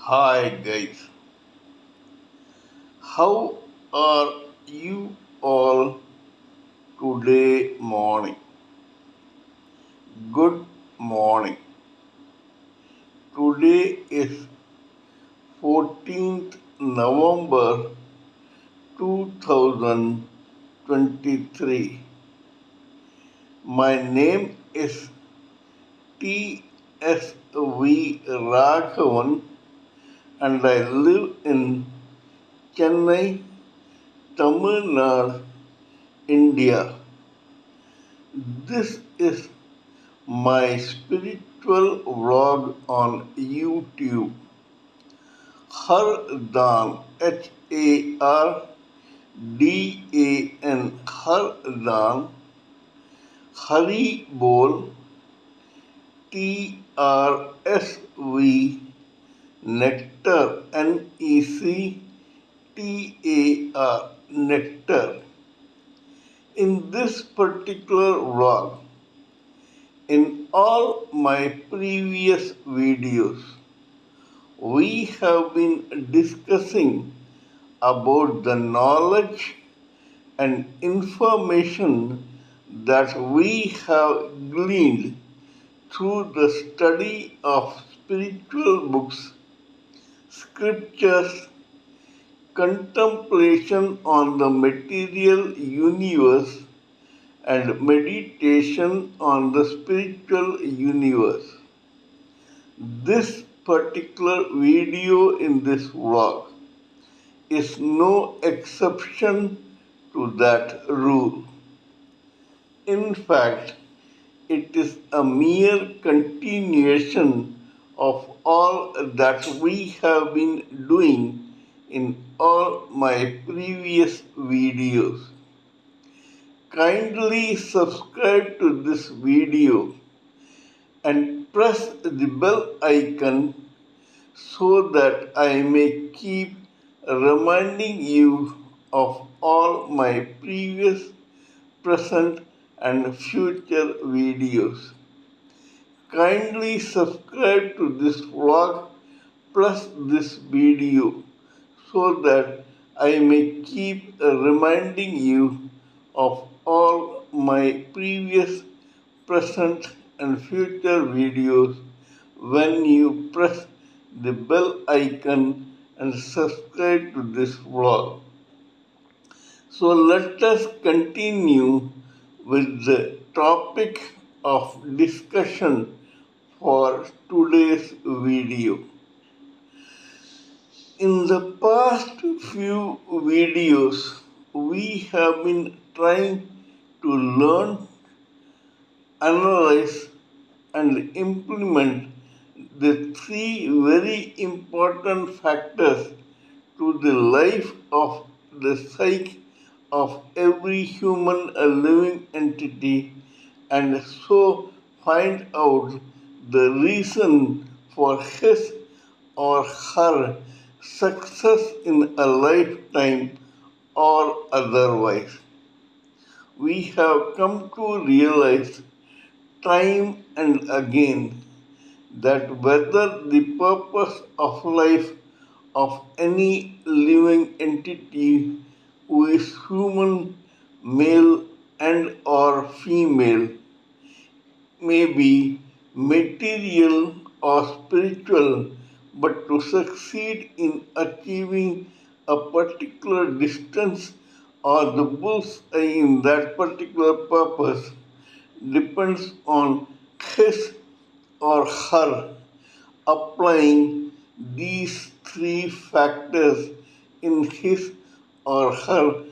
Hi guys, how are you all today morning? Good morning. Today is 14th November 2023. My name is TSV Raghavan and I live in Chennai, Tamil Nadu, India. This is my spiritual vlog on YouTube. HARDAN, HARDAN, HARDAN, Haribol, TRSV, Nectar, NECTAR, Nectar. In this particular vlog, in all my previous videos, we have been discussing about the knowledge and information that we have gleaned through the study of spiritual books, scriptures, contemplation on the material universe, and meditation on the spiritual universe. This particular video in this vlog is no exception to that rule. In fact, it is a mere continuation of all that we have been doing in all my previous videos. Kindly subscribe to this video and press the bell icon so that I may keep reminding you of all my previous, present, and future videos. Kindly subscribe to this vlog plus this video so that I may keep reminding you of all my previous, present, and future videos when you press the bell icon and subscribe to this vlog. So let us continue with the topic of discussion for today's video. In the past few videos, we have been trying to learn, analyze, and implement the three very important factors to the life of the psyche of every human living entity and so find out the reason for his or her success in a lifetime or otherwise. We have come to realize time and again that whether the purpose of life of any living entity who is human, male and or female, may be material or spiritual, but to succeed in achieving a particular distance or the bullseye in that particular purpose depends on his or her applying these three factors in his or her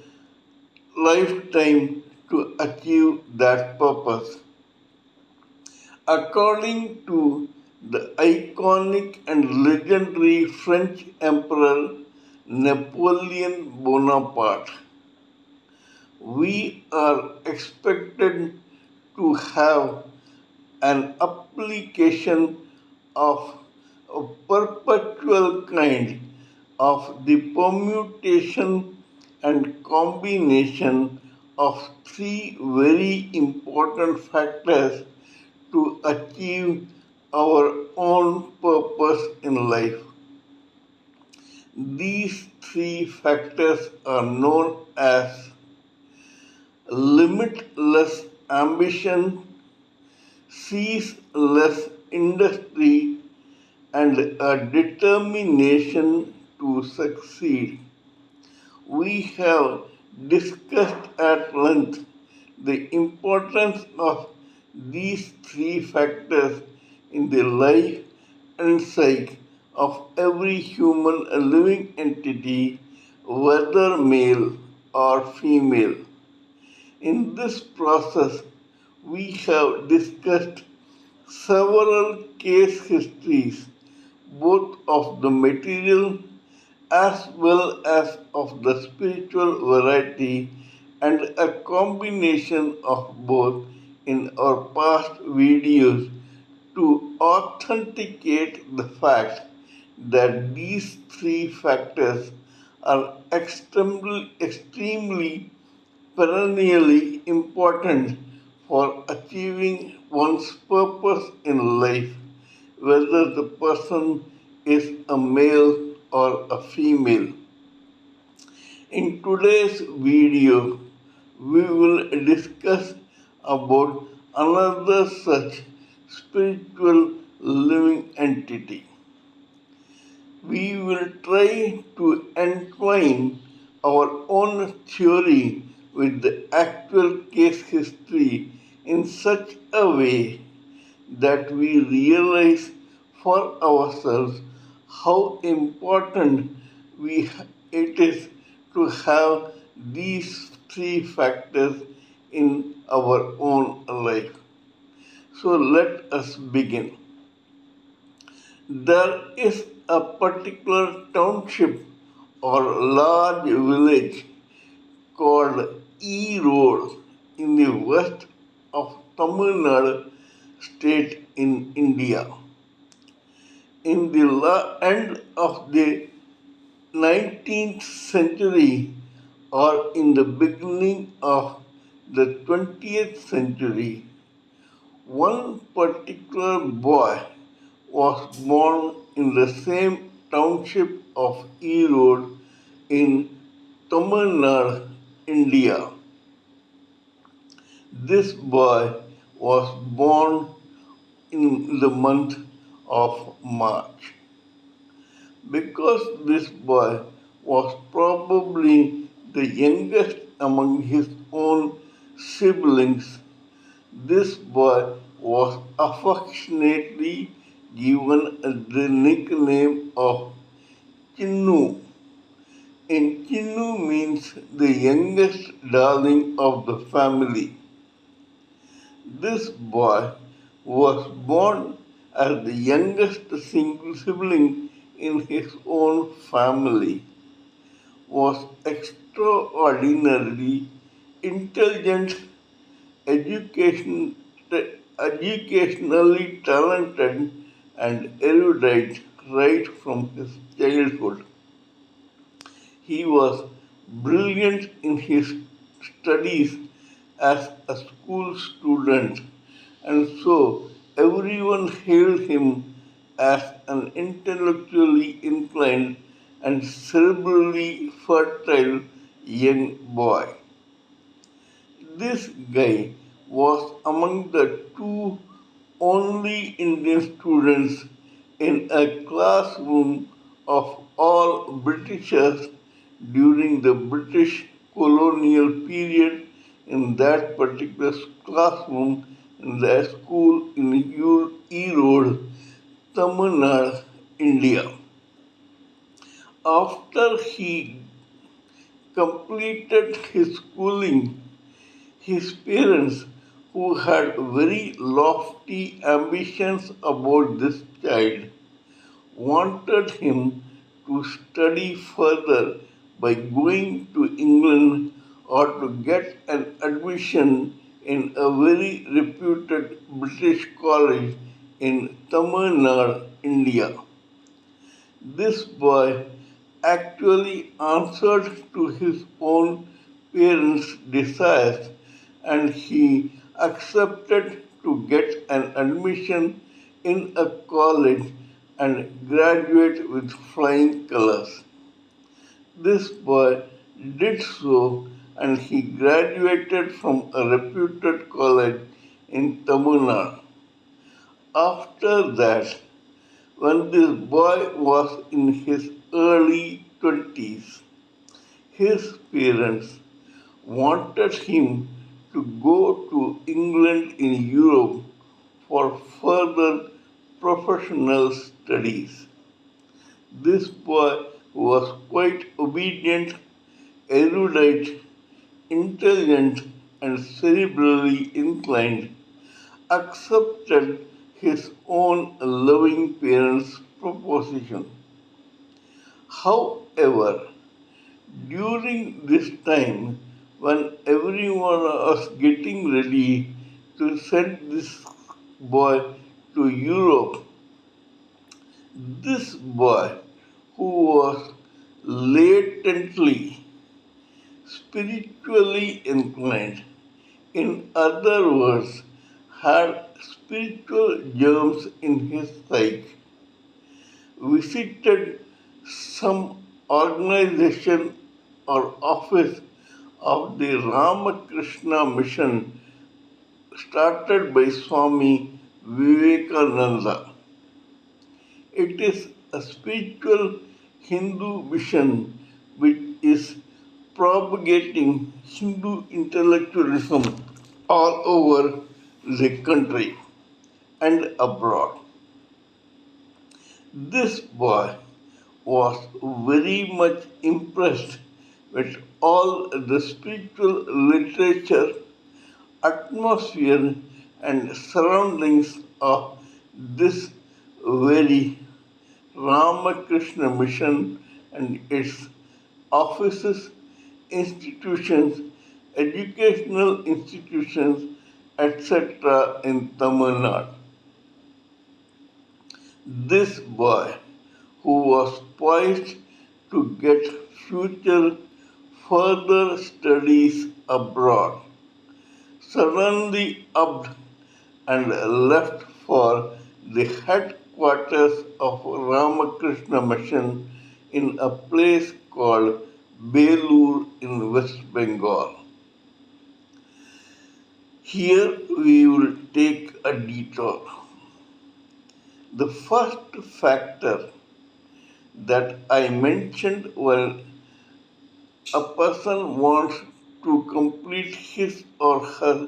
lifetime to achieve that purpose. According to the iconic and legendary French Emperor Napoleon Bonaparte, we are expected to have an application of a perpetual kind of the permutation and combination of three very important factors to achieve our own purpose in life. These three factors are known as limitless ambition, ceaseless industry, and a determination to succeed. We have discussed at length the importance of these three factors in the life and psyche of every human living entity, whether male or female. In this process, we have discussed several case histories, both of the material as well as of the spiritual variety, and a combination of both in our past videos to authenticate the fact that these three factors are extremely perennially important for achieving one's purpose in life, whether the person is a male or a female. In today's video, we will discuss about another such spiritual living entity. We will try to entwine our own theory with the actual case history in such a way that we realize for ourselves how important it is to have these three factors in our own life. So let us begin. There is a particular township or large village called E Road in the west of Tamil Nadu state in India. In the end of the 19th century or in the beginning of the 20th century, one particular boy was born in the same township of E Road in Tamil Nadu, India. This boy was born in the month of March. Because this boy was probably the youngest among his own siblings, this boy was affectionately given the nickname of Chinnu. And Chinnu means the youngest darling of the family. This boy was born as the youngest single sibling in his own family, was extraordinarily intelligent, education, educationally talented, and erudite right from his childhood. He was brilliant in his studies as a school student, and so everyone hailed him as an intellectually inclined and cerebrally fertile young boy. This guy was among the two only Indian students in a classroom of all Britishers during the British colonial period in that particular classroom in the school in E Road, Tamil Nadu, India. After he completed his schooling, his parents, who had very lofty ambitions about this child, wanted him to study further by going to England or to get an admission in a very reputed British college in Tamil Nadu, India. This boy actually answered to his own parents' desires and he accepted to get an admission in a college and graduate with flying colors. This boy did so and he graduated from a reputed college in Tamil Nadu. After that, when this boy was in his early 20s, his parents wanted him to go to England in Europe for further professional studies. This boy was quite obedient, erudite, intelligent, and cerebrally inclined, accepted his own loving parents' proposition. However, during this time, when everyone was getting ready to send this boy to Europe, this boy, who was latently spiritually inclined, in other words, had spiritual germs in his psyche, visited some organization or office of the Ramakrishna mission started by Swami Vivekananda. It is a spiritual Hindu mission which is propagating Hindu intellectualism all over the country and abroad. This boy was very much impressed with all the spiritual literature, atmosphere, and surroundings of this very Ramakrishna mission and its offices, institutions, educational institutions, etc. in Tamil Nadu. This boy, who was poised to get future further studies abroad, suddenly upped and left for the headquarters of Ramakrishna Mission in a place called Belur in West Bengal. Here we will take a detour. The first factor that I mentioned when a person wants to complete his or her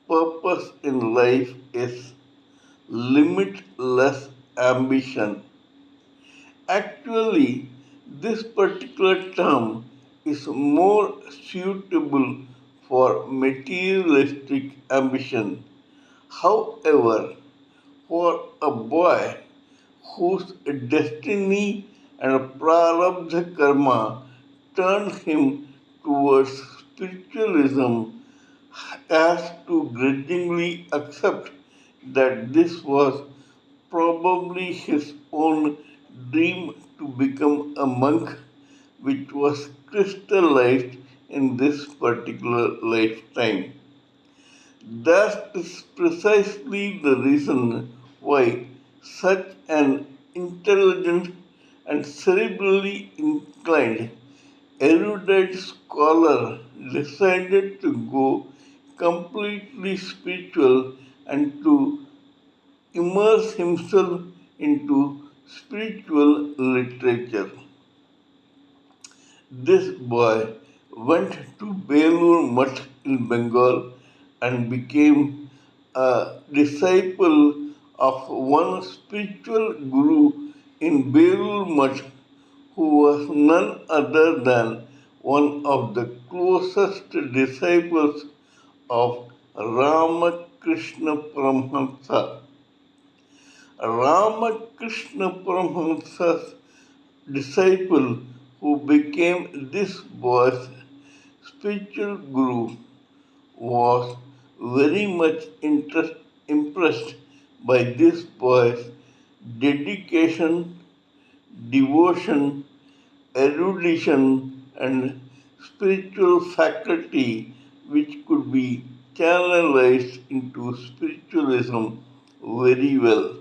purpose in life is limitless ambition. Actually, this particular term is more suitable for materialistic ambition. However, for a boy whose destiny and prarabdha karma turned him towards spiritualism has to grudgingly accept that this was probably his own dream to become a monk, which was crystallized in this particular lifetime. That is precisely the reason why such an intelligent and cerebrally inclined erudite scholar decided to go completely spiritual and to immerse himself into spiritual literature. This boy went to Belur Mutt in Bengal and became a disciple of one spiritual guru in Belur Mutt who was none other than one of the closest disciples of Ramakrishna Paramahamsa. Ramakrishna Paramahamsa's disciple who became this boy's spiritual guru was very much impressed by this boy's dedication, devotion, erudition, and spiritual faculty, which could be channelized into spiritualism very well.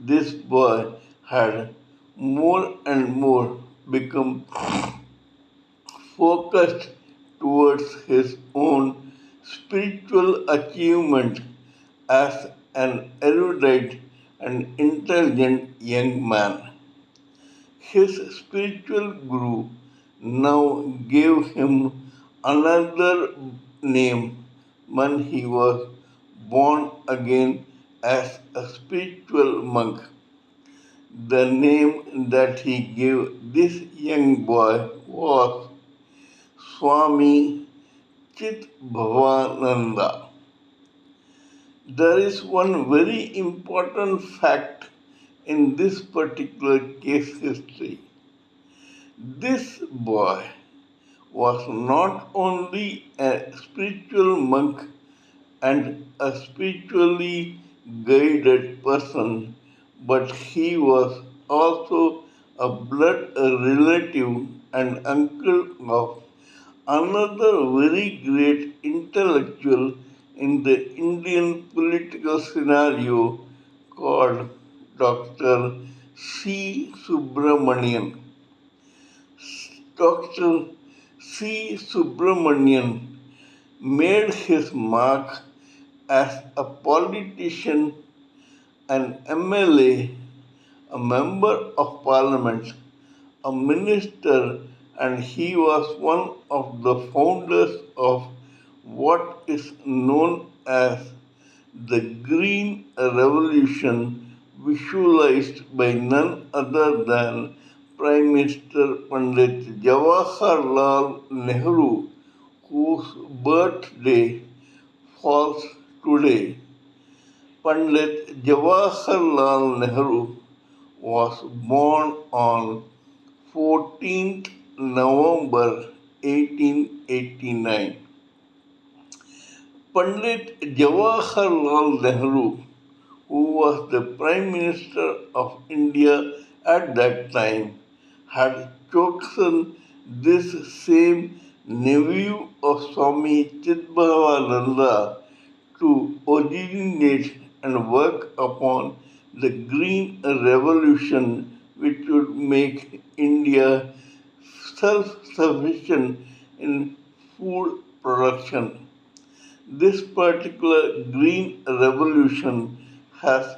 This boy had more and more become focused towards his own spiritual achievement as an erudite and intelligent young man. His spiritual guru now gave him another name when he was born again as a spiritual monk. The name that he gave this young boy was Swami Chidbhavananda. There is one very important fact in this particular case history. This boy was not only a spiritual monk and a spiritually guided person, but he was also a blood relative and uncle of another very great intellectual in the Indian political scenario called Dr. C. Subramanian. Dr. C. Subramanian made his mark as a politician, an MLA, a member of parliament, a minister, and he was one of the founders of what is known as the Green Revolution, visualized by none other than Prime Minister Pandit Jawaharlal Nehru, whose birthday falls today. Pandit Jawaharlal Nehru was born on 14th November 1889. Pandit Jawaharlal Nehru, who was the Prime Minister of India at that time, had chosen this same nephew of Swami Chidbhavananda to originate and work upon the Green Revolution, which would make India self sufficient in food production. This particular Green Revolution has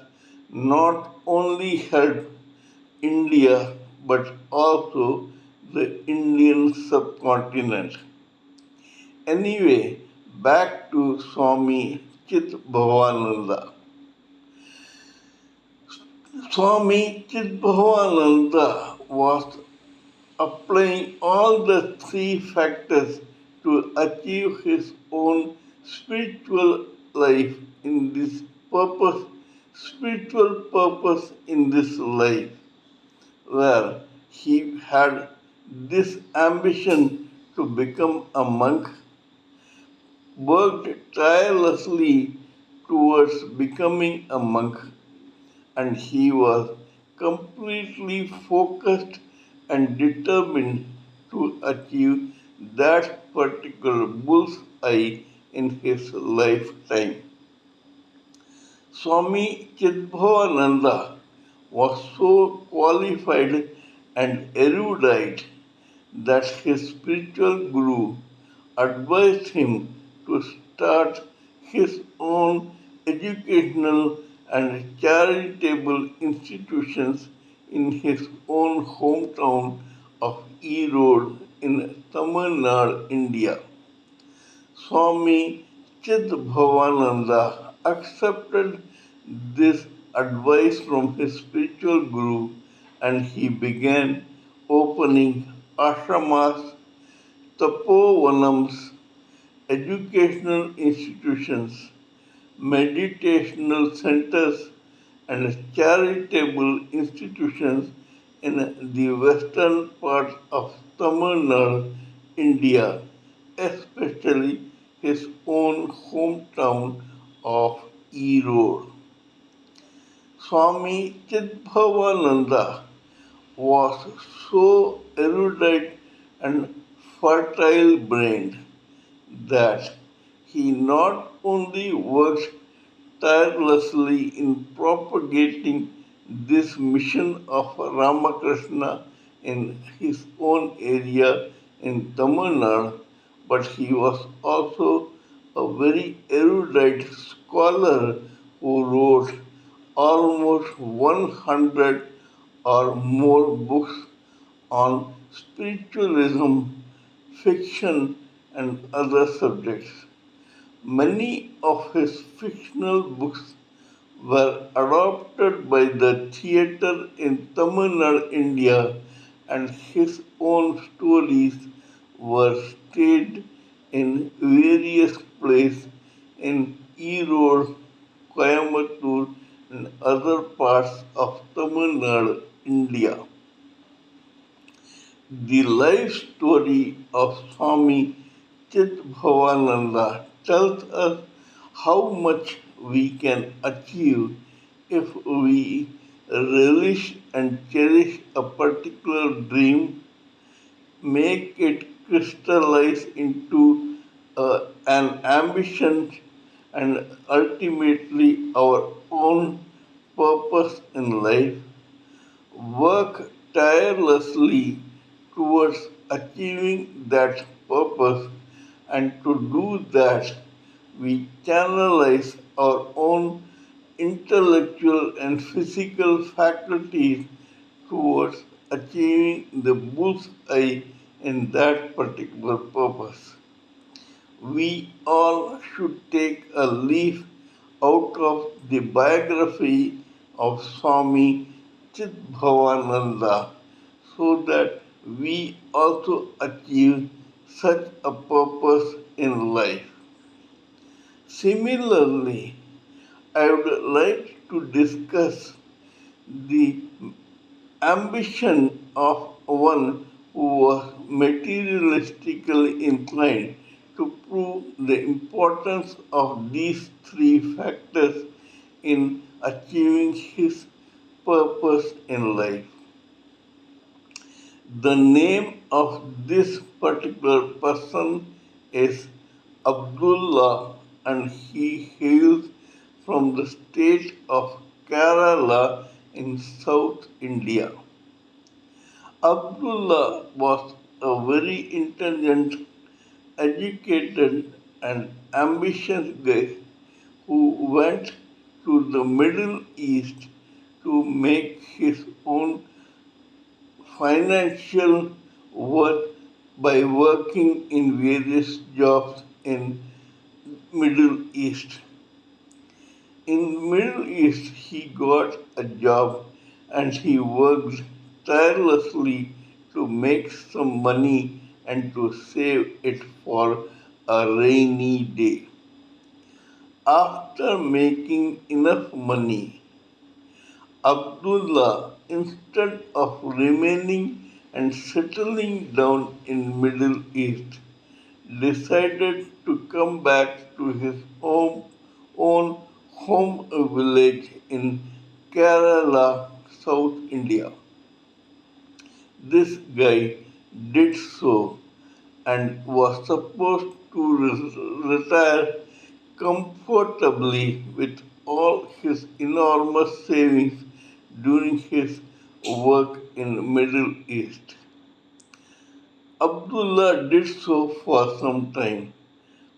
not only helped India but also the Indian subcontinent. Anyway, back to Swami Chidbhavananda. Swami Chidbhavananda was applying all the three factors to achieve his own spiritual life in this purpose, spiritual purpose in this life, where he had this ambition to become a monk, worked tirelessly towards becoming a monk, and he was completely focused and determined to achieve that particular bull's eye in his lifetime. Swami Chidbhavananda was so qualified and erudite that his spiritual guru advised him to start his own educational and charitable institutions in his own hometown of Erode in Tamil Nadu, India. Swami Chidbhavananda accepted this advice from his spiritual guru and he began opening ashramas, tapovanams, educational institutions, meditational centers, and charitable institutions in the western part of Tamil Nadu, India, especially his own hometown of Erode. Swami Chidbhavananda was so erudite and fertile brained that he not only worked tirelessly in propagating this mission of Ramakrishna in his own area in Tamil Nadu, but he was also a very erudite scholar who wrote almost 100 or more books on spiritualism, fiction, and other subjects. Many of his fictional books were adopted by the theatre in Tamil Nadu, India, and his own stories were staged in various places in Erode, Coimbatore, and other parts of Tamil Nadu, India. The life story of Swami Chidbhavananda tells us how much we can achieve if we relish and cherish a particular dream, make it crystallize into an ambition, and ultimately our own purpose in life. Work tirelessly towards achieving that purpose, and to do that, we channelize our own intellectual and physical faculties towards achieving the bullseye in that particular purpose. We all should take a leaf out of the biography of Swami Chidbhavananda so that we also achieve such a purpose in life. Similarly, I would like to discuss the ambition of one who was materialistically inclined to prove the importance of these three factors in achieving his purpose in life. The name of this particular person is Abdullah, and he hails from the state of Kerala in South India. Abdullah was a very intelligent, educated, and ambitious guy who went to the Middle East to make his own financial worth by working in various jobs in Middle East. In Middle East, he got a job and he worked tirelessly to make some money and to save it for a rainy day. After making enough money, Abdullah, instead of remaining and settling down in Middle East, decided to come back to his own home village in Kerala, South India. This guy did so and was supposed to retire comfortably with all his enormous savings during his work in Middle East. Abdullah did so for some time,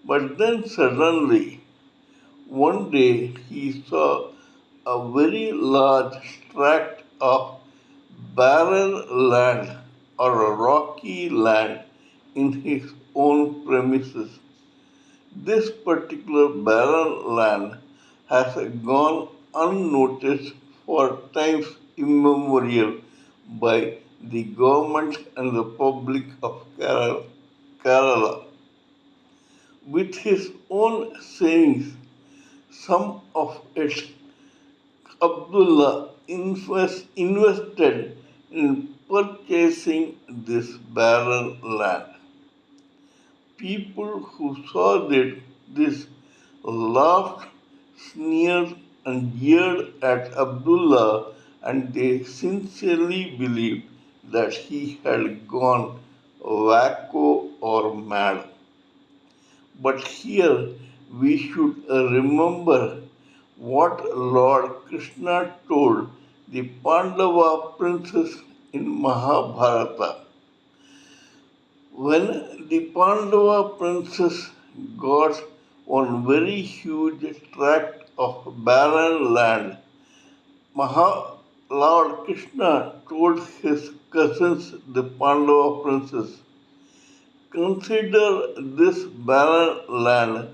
but then suddenly one day he saw a very large tract of barren land or a rocky land in his own premises. This particular barren land has gone unnoticed for times immemorial by the government and the public of Kerala. With his own savings, some of it Abdullah invested in purchasing this barren land. People who saw this laughed, sneered, and jeered at Abdullah, and they sincerely believed that he had gone wacko or mad. But here we should remember what Lord Krishna told the Pandava princes in Mahabharata. When the Pandava princes got one very huge tract of barren land, Lord Krishna told his cousins, the Pandava princes, consider this barren land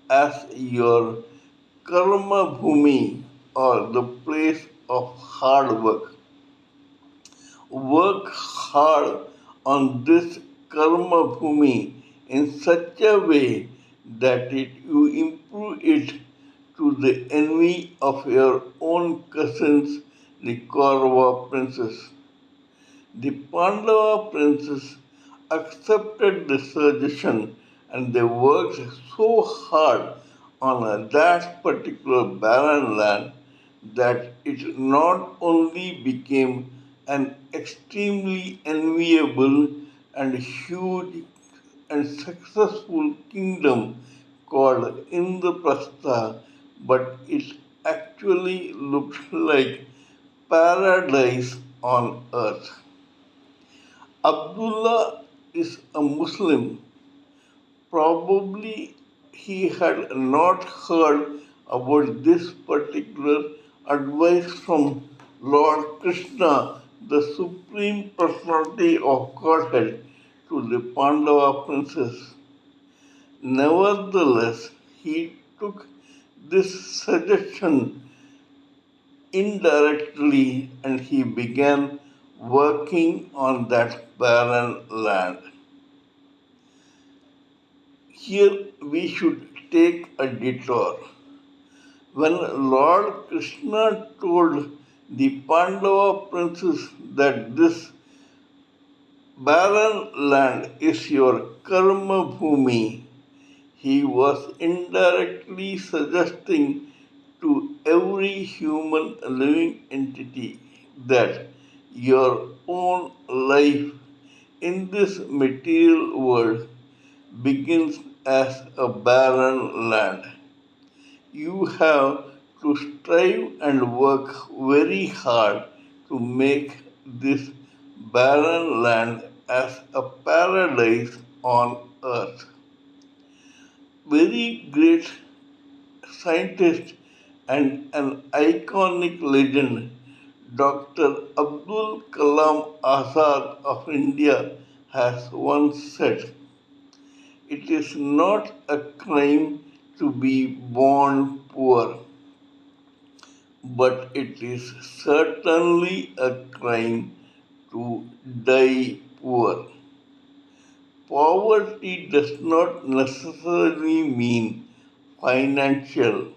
as your karma bhumi or the place of hard work. Work hard on this karma bhumi in such a way that you improve it to the envy of your own cousins, the Kaurava princes. The Pandava princes accepted the suggestion and they worked so hard on that particular barren land that it not only became an extremely enviable and huge and successful kingdom called Indraprastha, but it actually looked like paradise on earth. Abdullah is a Muslim. Probably he had not heard about this particular advice from Lord Krishna, the Supreme Personality of Godhead, to the Pandava princess. Nevertheless, he took this suggestion indirectly and he began working on that barren land. Here we should take a detour. When Lord Krishna told the Pandava princes that this barren land is your karma bhumi, he was indirectly suggesting to every human living entity that your own life in this material world begins as a barren land. You have to strive and work very hard to make this barren land as a paradise on earth. Very great scientist and an iconic legend, Dr. Abdul Kalam Azad of India has once said, it is not a crime to be born poor, but it is certainly a crime to die poor. Poverty does not necessarily mean financial.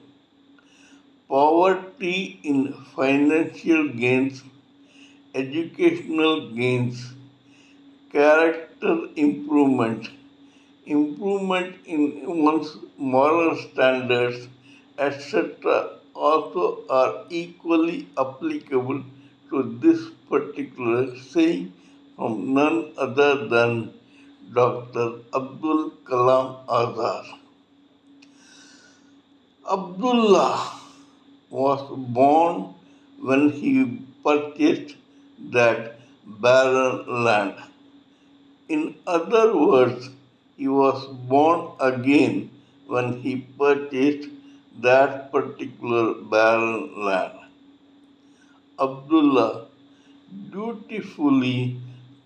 Poverty in financial gains, educational gains, character improvement, improvement in one's moral standards, etc., also are equally applicable to this particular saying from none other than Dr. Abdul Kalam Azad. Abdullah was born when he purchased that barren land. In other words, he was born again when he purchased that particular barren land. Abdullah dutifully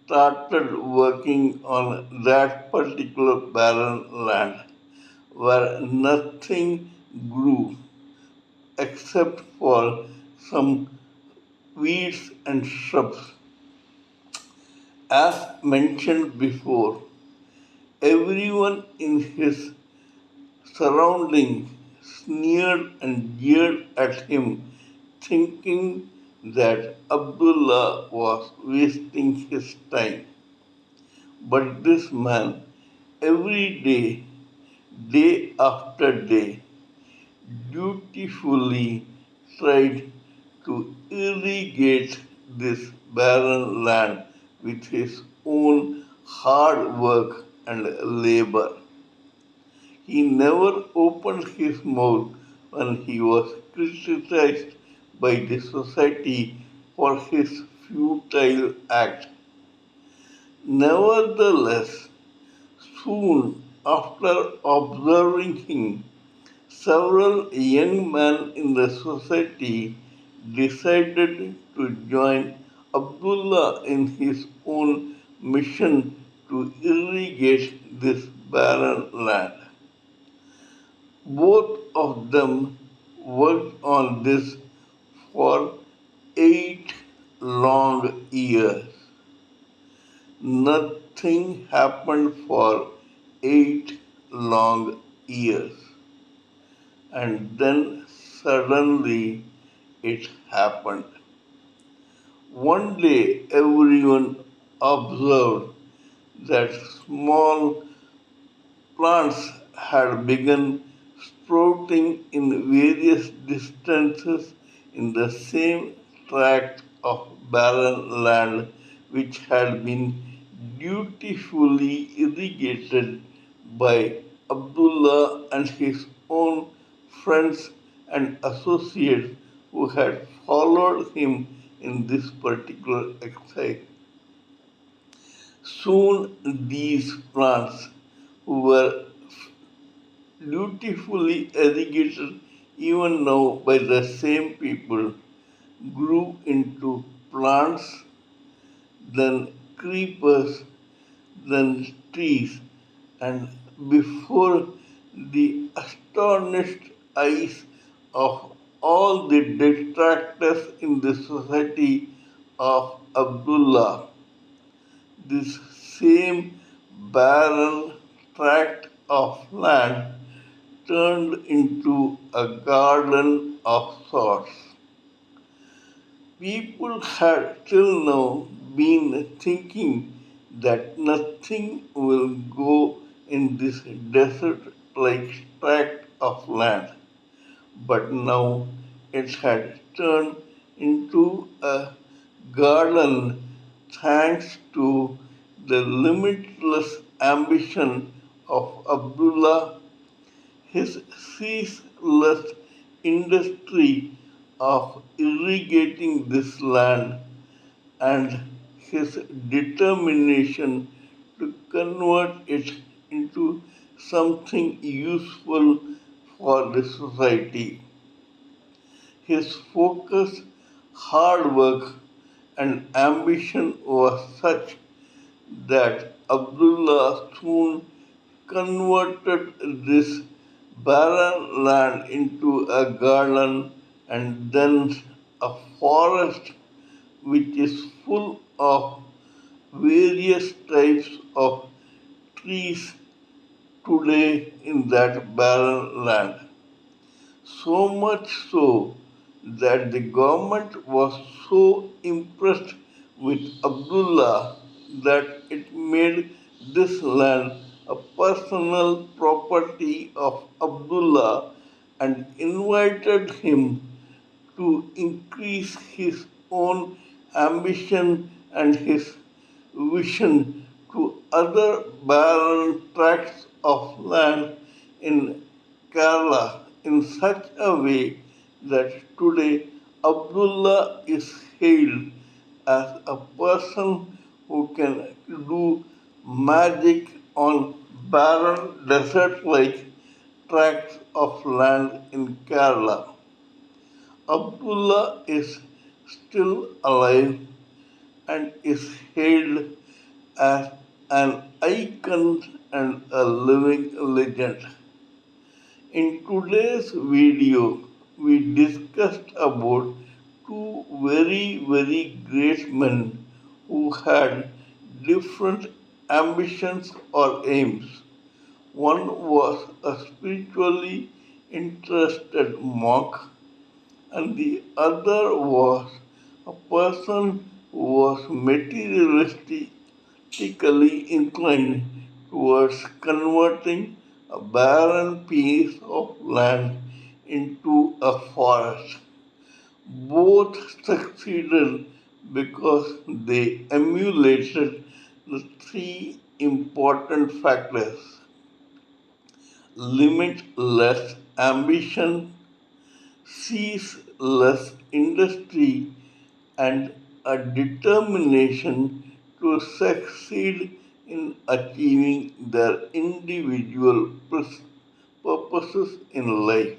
started working on that particular barren land where nothing grew except for some weeds and shrubs. As mentioned before, everyone in his surrounding sneered and jeered at him, thinking that Abdullah was wasting his time. But this man, every day, day after day, dutifully tried to irrigate this barren land with his own hard work and labor. He never opened his mouth when he was criticized by the society for his futile act. Nevertheless, soon after observing him, several young men in the society decided to join Abdullah in his own mission to irrigate this barren land. Both of them worked on this for 8 long years. Nothing happened for 8 long years. And then suddenly it happened. One day everyone observed that small plants had begun sprouting in various distances in the same tract of barren land which had been dutifully irrigated by Abdullah and his own friends and associates who had followed him in this particular exercise. Soon these plants, who were dutifully irrigated even now by the same people, grew into plants, then creepers, then trees, and before the astonished eyes of all the detractors in the society of Abdullah, this same barren tract of land turned into a garden of sorts. People had till now been thinking that nothing will go in this desert like tract of land, but now it had turned into a garden thanks to the limitless ambition of Abdullah, his ceaseless industry of irrigating this land, and his determination to convert it into something useful for the society. His focus, hard work, and ambition was such that Abdullah soon converted this barren land into a garden and then a forest which is full of various types of trees today in that barren land. So much so that the government was so impressed with Abdullah that it made this land a personal property of Abdullah and invited him to increase his own ambition and his vision to other barren tracts of land in Kerala in such a way that today Abdullah is hailed as a person who can do magic on barren desert like tracts of land in Kerala. Abdullah is still alive and is hailed as an icon and a living legend. In today's video, we discussed about two very great men who had different ambitions or aims. One was a spiritually interested monk, and the other was a person who was materialistically inclined towards converting a barren piece of land into a forest. Both succeeded because they emulated the three important factors: limitless ambition, ceaseless industry, and a determination to succeed in achieving their individual purposes in life.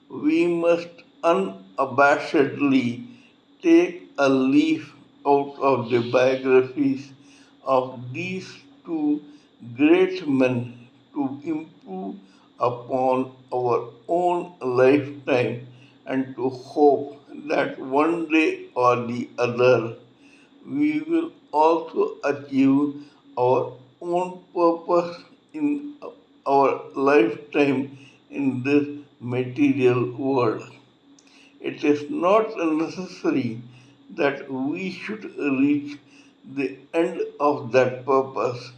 We must unabashedly take a leaf out of the biographies of these two great men to improve upon our own lifetime and to hope that one day or the other we will also achieve our own purpose in our lifetime in this material world. It is not necessary that we should reach the end of that purpose.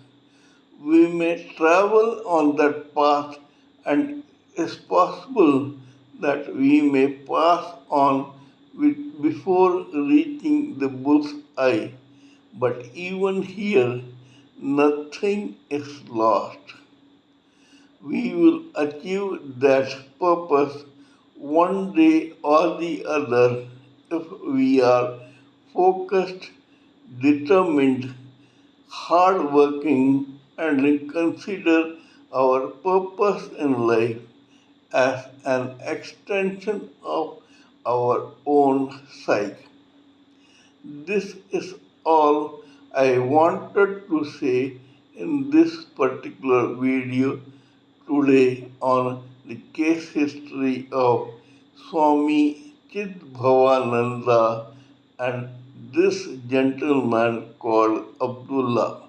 We may travel on that path, and it's possible that we may pass on before reaching the bull's eye. But even here, nothing is lost. We will achieve that purpose one day or the other if we are focused, determined, hardworking, and consider our purpose in life as an extension of our own psyche. This is all I wanted to say in this particular video today on the case history of Swami Chidbhavananda and this gentleman called Abdullah.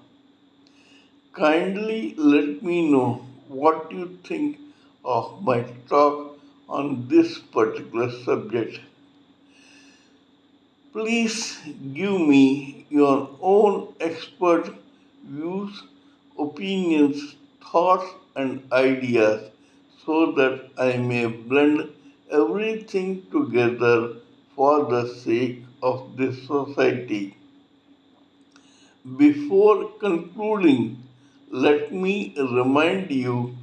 Kindly let me know what you think of my talk on this particular subject. Please give me your own expert views, opinions, thoughts, and ideas so that I may blend everything together for the sake of this society. Before concluding, let me remind you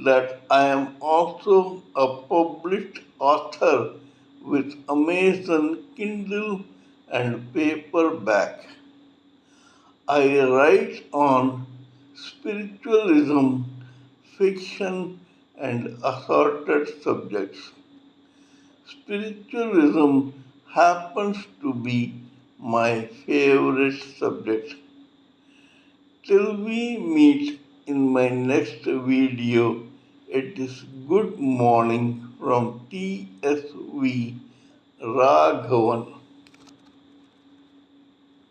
that I am also a published author with Amazon Kindle and paperback. I write on spiritualism, fiction, and assorted subjects. Spiritualism happens to be my favorite subject. Till we meet in my next video, it is good morning from TSV Raghavan.